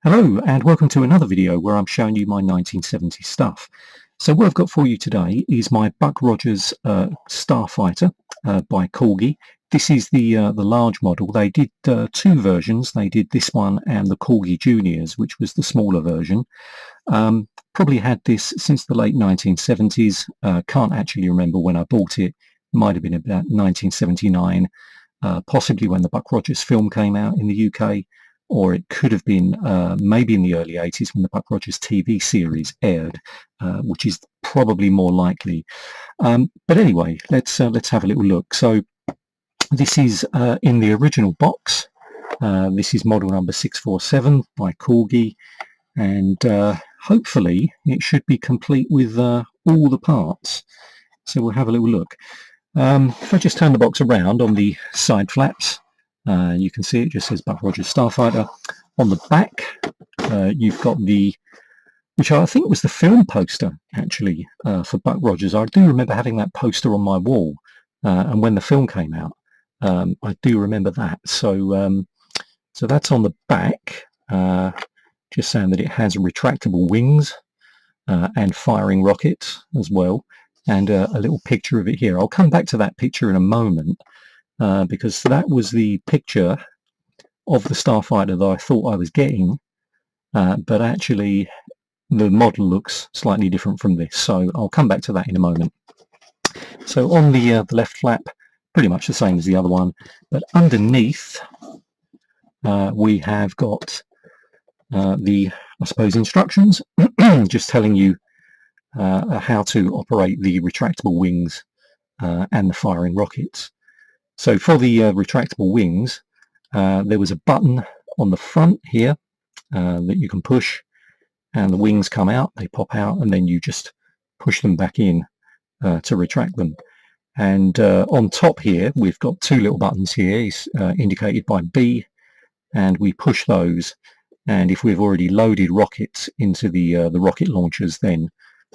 Hello and welcome to another video where I'm showing you my 1970s stuff. So what I've got for you today is my Buck Rogers Starfighter by Corgi. This is the large model. They did two versions. They did this one and the Corgi Juniors, which was the smaller version. Probably had this since the late 1970s. Can't actually remember when I bought it. Might have been about 1979, possibly when the Buck Rogers film came out in the UK. Or it could have been maybe in the early 80s when the Buck Rogers TV series aired, which is probably more likely. But anyway, let's have a little look. So this is in the original box. This is model number 647 by Corgi, and hopefully it should be complete with all the parts. So we'll have a little look. If I just turn the box around on the side flaps, you can see it just says Buck Rogers Starfighter. On the back, you've got which I think was the film poster actually for Buck Rogers. I do remember having that poster on my wall, and when the film came out, I do remember that. So, so that's on the back, just saying that it has retractable wings and firing rockets as well, and a little picture of it here. I'll come back to that picture in a moment. Because that was the picture of the Starfighter that I thought I was getting, but actually the model looks slightly different from this, so I'll come back to that in a moment. So on the left flap, pretty much the same as the other one, but underneath we have got I suppose, instructions, just telling you how to operate the retractable wings and the firing rockets. So for the retractable wings, there was a button on the front here that you can push, and the wings come out, they pop out, and then you just push them back in to retract them. And on top here, we've got two little buttons here, indicated by B, and we push those. And if we've already loaded rockets into the rocket launchers, then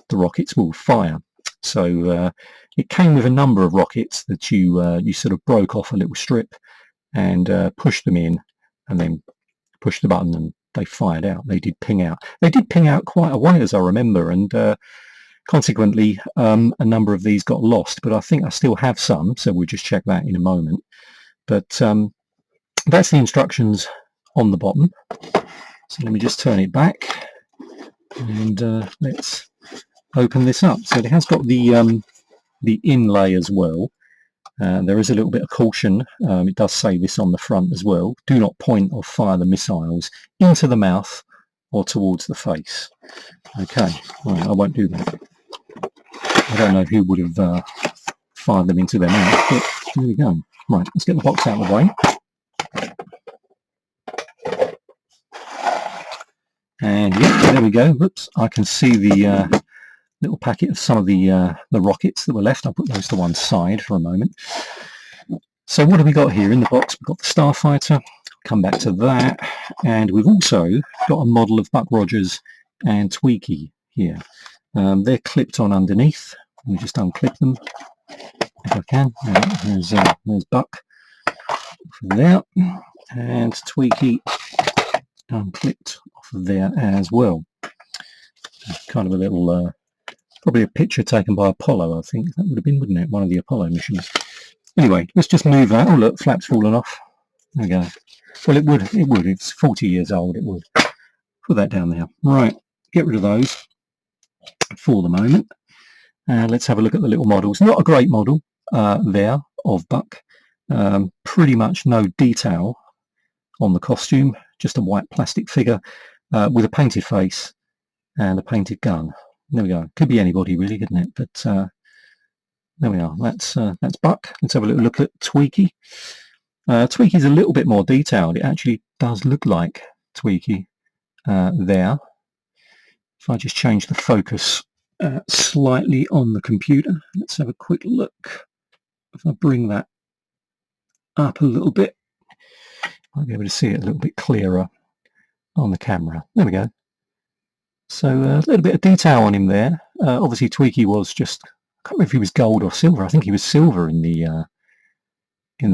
the rockets will fire. So it came with a number of rockets that you sort of broke off a little strip and pushed them in, and then pushed the button and they fired out. They did ping out. They did ping out quite a way, as I remember, and consequently a number of these got lost, but I think I still have some, so we'll just check that in a moment. But that's the instructions on the bottom. So let me just turn it back and let's open this up. So it has got the inlay as well. There is a little bit of caution. It does say this on the front as well. Do not point or fire the missiles into the mouth or towards the face. Okay, right, I won't do that. I don't know who would have fired them into their mouth, but here we go. Right, let's get the box out of the way. And yeah, there we go. Whoops, I can see the little packet of some of the rockets that were left. I'll put those to one side for a moment. So what have we got here in the box? We've got the Starfighter. Come back to that, and we've also got a model of Buck Rogers and Tweaky here. They're clipped on underneath. Let me just unclip them if I can. There's Buck there, and Tweaky unclipped off of there as well. Kind of a little probably a picture taken by Apollo, I think. That would have been, wouldn't it? One of the Apollo missions. Anyway, let's just move that. Oh, look, flap's fallen off. There we go. Well, it would. It's 40 years old. It would. Put that down there. Right, get rid of those for the moment. Let's have a look at the little models. Not a great model there of Buck. Pretty much no detail on the costume. Just a white plastic figure with a painted face and a painted gun. There we go. Could be anybody really, couldn't it? But there we are. That's Buck. Let's have a little look at Tweaky. Tweaky's a little bit more detailed. It actually does look like Tweaky there. If I just change the focus slightly on the computer, let's have a quick look. If I bring that up a little bit, I'll be able to see it a little bit clearer on the camera. There we go. So a little bit of detail on him there. Obviously Tweaky was just, I can't remember if he was gold or silver. I think he was silver in the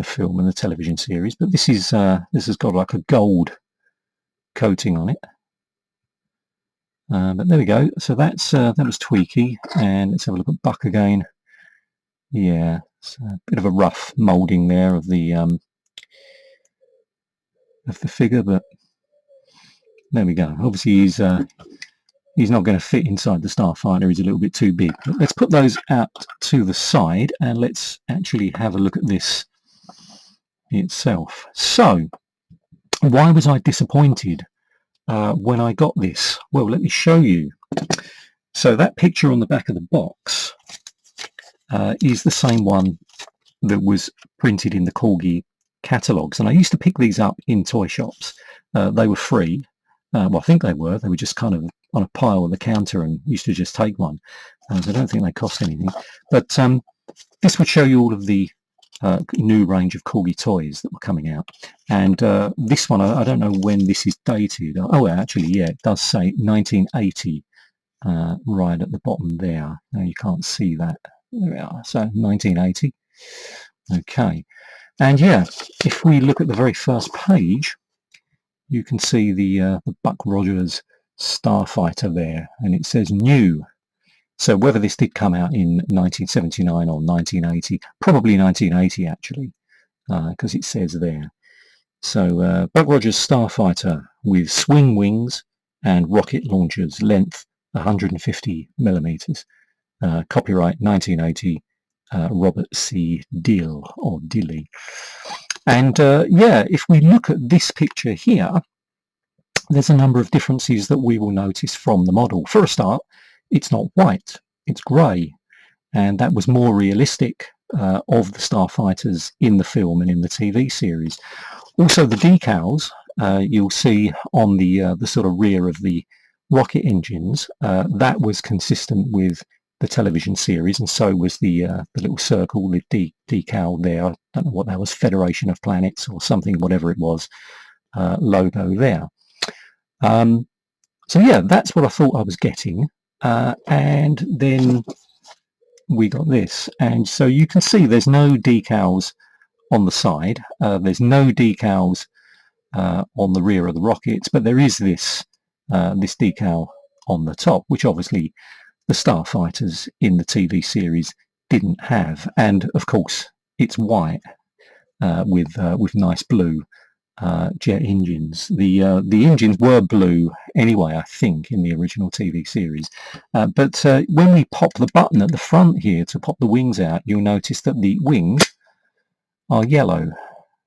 film and the television series, but this has got like a gold coating on it. But there we go. So that's that was Tweaky, and let's have a look at Buck again. Yeah, it's a bit of a rough moulding there of the figure, but there we go. Obviously, he's not going to fit inside the Starfighter. He's a little bit too big. But let's put those out to the side, and let's actually have a look at this itself. So, why was I disappointed when I got this? Well, let me show you. So that picture on the back of the box is the same one that was printed in the Corgi catalogues, and I used to pick these up in toy shops. They were free. Well, I think they were just kind of on a pile on the counter, and used to just take one. So I don't think they cost anything, but this would show you all of the new range of Corgi toys that were coming out. And this one, I don't know when this is dated. Oh, actually, yeah, it does say 1980 right at the bottom there. Now you can't see that. There we are. So 1980. Okay. And yeah, if we look at the very first page, you can see the Buck Rogers Starfighter there, and it says new. So whether this did come out in 1979 or 1980, probably 1980 actually, because it says there. So Buck Rogers Starfighter with swing wings and rocket launchers, length 150 millimeters, copyright 1980, Robert C. Dill or Dilly. And yeah, if we look at this picture here, there's a number of differences that we will notice from the model. For a start, it's not white, it's grey, and that was more realistic of the Starfighters in the film and in the TV series. Also, the decals you'll see on the sort of rear of the rocket engines, that was consistent with the television series, and so was the little circle, the decal there. I don't know what that was, Federation of Planets or something, whatever it was, logo there. So yeah, that's what I thought I was getting. And then we got this, and so you can see there's no decals on the side, there's no decals on the rear of the rockets, but there is this decal on the top, which obviously the Starfighters in the TV series didn't have. And of course it's white with nice blue jet engines. The engines were blue anyway, I think, in the original TV series. But when we pop the button at the front here to pop the wings out, you'll notice that the wings are yellow,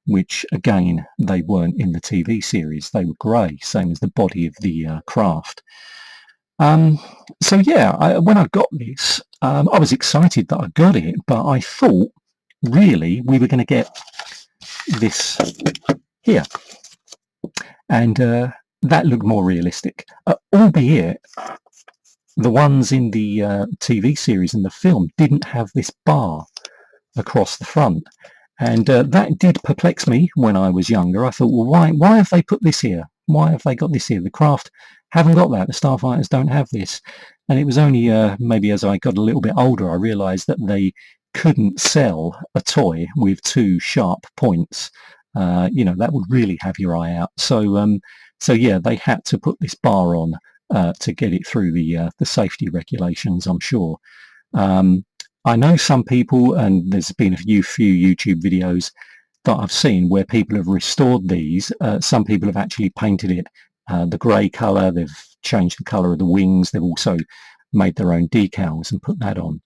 which again they weren't in the TV series. They were grey, same as the body of the craft. So yeah, when I got this, I was excited that I got it, but I thought really we were going to get this here, and that looked more realistic, albeit the ones in the TV series and the film didn't have this bar across the front, and that did perplex me when I was younger. I thought, well, why have they put this here? Why have they got this here? The craft haven't got that. The Starfighters don't have this. And it was only maybe as I got a little bit older I realised that they couldn't sell a toy with two sharp points. You know, that would really have your eye out. So so yeah, they had to put this bar on to get it through the safety regulations, I'm sure. I know some people, and there's been a few YouTube videos that I've seen where people have restored these. Some people have actually painted it the grey colour, they've changed the colour of the wings, they've also made their own decals and put that on.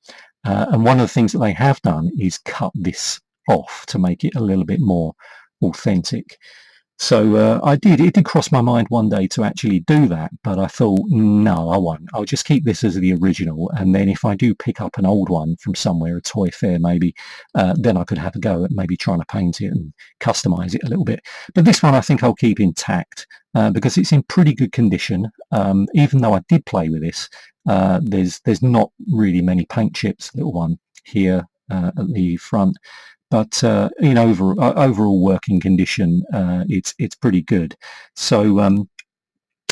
And one of the things that they have done is cut this off to make it a little bit more authentic. So it did cross my mind one day to actually do that, but I thought, no, I won't. I'll just keep this as the original, and then if I do pick up an old one from somewhere, a toy fair maybe, then I could have a go at maybe trying to paint it and customize it a little bit. But this one I think I'll keep intact because it's in pretty good condition. Even though I did play with this, there's not really many paint chips. Little one here at the front. But in overall working condition, it's pretty good. So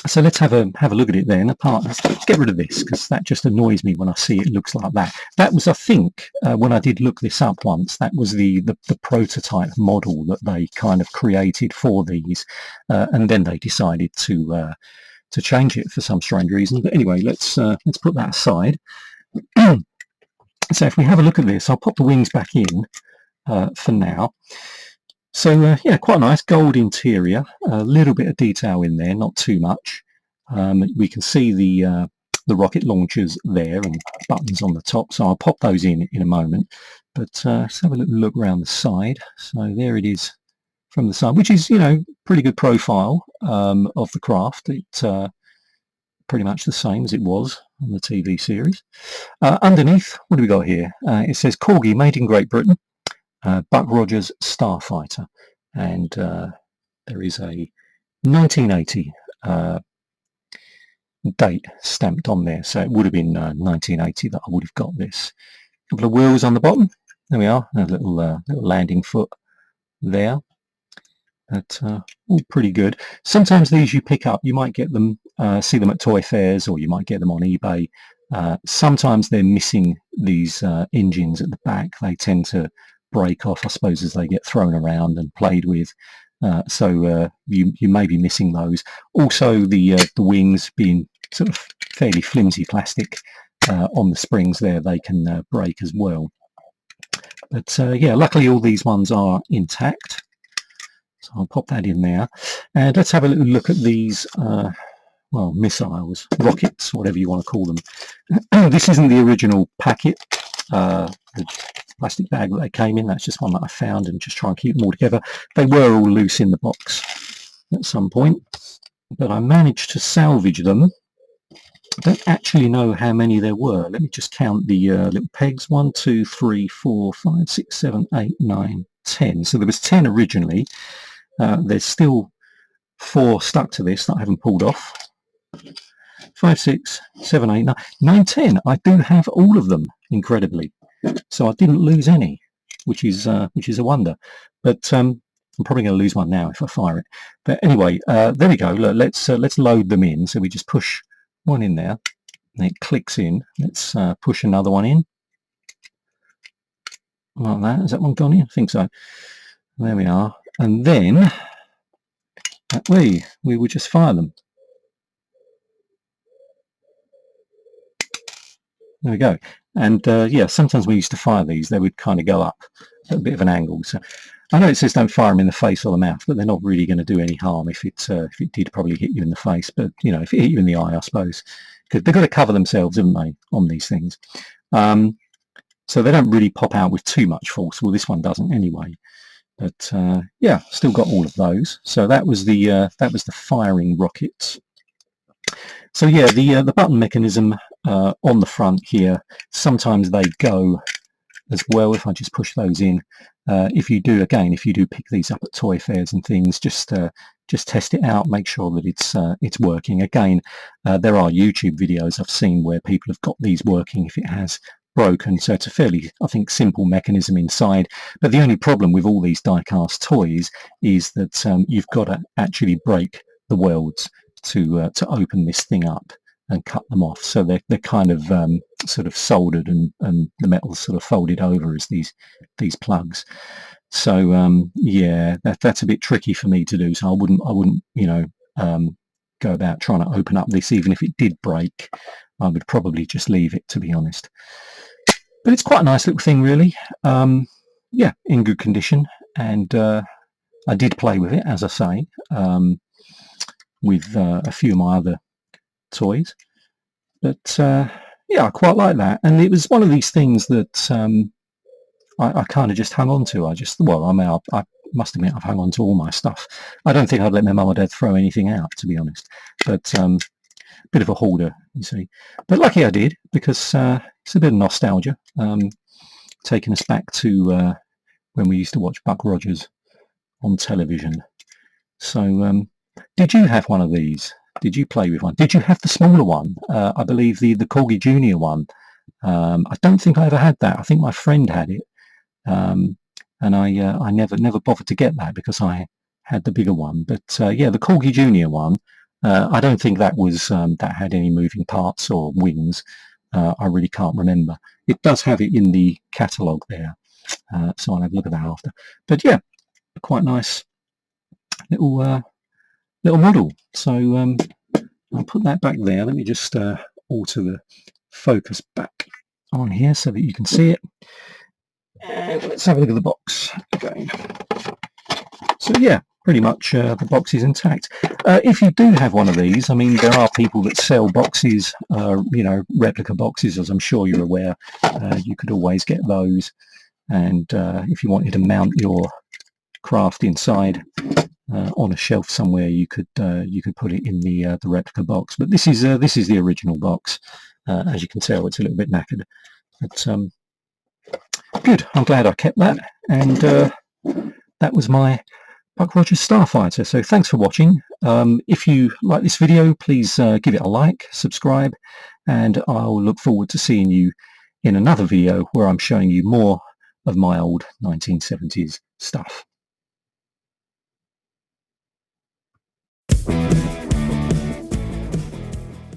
so let's have a look at it then. Let's get rid of this because that just annoys me when I see it looks like that. That was, I think, when I did look this up once, that was the prototype model that they kind of created for these, and then they decided to change it for some strange reason. But anyway, let's put that aside. So if we have a look at this, I'll pop the wings back in for now. So yeah, quite a nice gold interior, a little bit of detail in there, not too much. We can see the rocket launchers there and buttons on the top, so I'll pop those in a moment. But let's have a little look around the side. So there it is from the side, which is, you know, pretty good profile of the craft. It's pretty much the same as it was on the TV series. Underneath, what do we got here? It says Corgi, made in Great Britain. Buck Rogers Starfighter, and there is a 1980 date stamped on there, so it would have been 1980 that I would have got this. A couple of wheels on the bottom, there we are, a little landing foot there. But all pretty good. Sometimes these you pick up, you might get them, see them at toy fairs, or you might get them on eBay. Sometimes they're missing these engines at the back. They tend to break off, I suppose, as they get thrown around and played with. So you may be missing those. Also, the wings being sort of fairly flimsy plastic on the springs there, they can break as well. But yeah, luckily all these ones are intact. So I'll pop that in there. And let's have a little look at these, well, missiles, rockets, whatever you want to call them. This isn't the original packet, the plastic bag that they came in. That's just one that I found and just try and keep them all together. They were all loose in the box at some point, but I managed to salvage them. I don't actually know how many there were. Let me just count the little pegs. 1, 2, 3, 4, 5, 6, 7, 8, 9, 10. So there was 10 originally. There's still 4 stuck to this that I haven't pulled off. 5, 6, 7, 8, 9, 9, 10. I do have all of them, incredibly. So I didn't lose any, which is a wonder. But I'm probably going to lose one now if I fire it. But anyway, there we go. Look, let's load them in. So we just push one in there, and it clicks in. Let's push another one in, like that. Has that one gone in? I think so. There we are. And then we will just fire them. There we go. And yeah, sometimes we used to fire these, they would kind of go up at a bit of an angle. So I know it says don't fire them in the face or the mouth, but they're not really going to do any harm. If it did probably hit you in the face, but you know, if it hit you in the eye, I suppose, because they've got to cover themselves, haven't they, on these things. So they don't really pop out with too much force. Well, this one doesn't anyway. But yeah, still got all of those. So that was the firing rockets. So yeah, the button mechanism on the front here, sometimes they go as well if I just push those in. If you do pick these up at toy fairs and things, just test it out, make sure that it's working. Again, there are YouTube videos I've seen where people have got these working if it has broken, so it's a fairly, I think, simple mechanism inside. But the only problem with all these die-cast toys is that you've got to actually break the welds to open this thing up and cut them off. So they're kind of sort of soldered and the metal's sort of folded over as these plugs. So yeah, that's a bit tricky for me to do. So I wouldn't you know, go about trying to open up this. Even if it did break, I would probably just leave it, to be honest. But it's quite a nice little thing, really. Yeah, in good condition, and I did play with it, as I say, with a few of my other toys. But yeah, I quite like that, and it was one of these things that I kind of just hung on to. I must admit I've hung on to all my stuff. I don't think I'd let my mum or dad throw anything out, to be honest. But bit of a hoarder, you see. But lucky I did, because it's a bit of nostalgia, taking us back to when we used to watch Buck Rogers on television. So did you have one of these? Did you play with one? Did you have the smaller one? I believe the Corgi Junior one. I don't think I ever had that. I think my friend had it, and I never bothered to get that because I had the bigger one. But yeah, the Corgi Junior one, I don't think that was that had any moving parts or wings. I really can't remember. It does have it in the catalogue there, so I'll have a look at that after. But yeah, quite nice little model. So I'll put that back there. Let me just alter the focus back on here so that you can see it. And let's have a look at the box again. So yeah, pretty much the box is intact. If you do have one of these, I mean, there are people that sell boxes, you know, replica boxes, as I'm sure you're aware. You could always get those, and if you wanted to mount your craft inside on a shelf somewhere, you could put it in the replica box. But this is the original box. As you can tell, it's a little bit knackered, but good. I'm glad I kept that, and that was my Buck Rogers Starfighter. So thanks for watching. If you like this video, please give it a like, subscribe, and I'll look forward to seeing you in another video where I'm showing you more of my old 1970s stuff.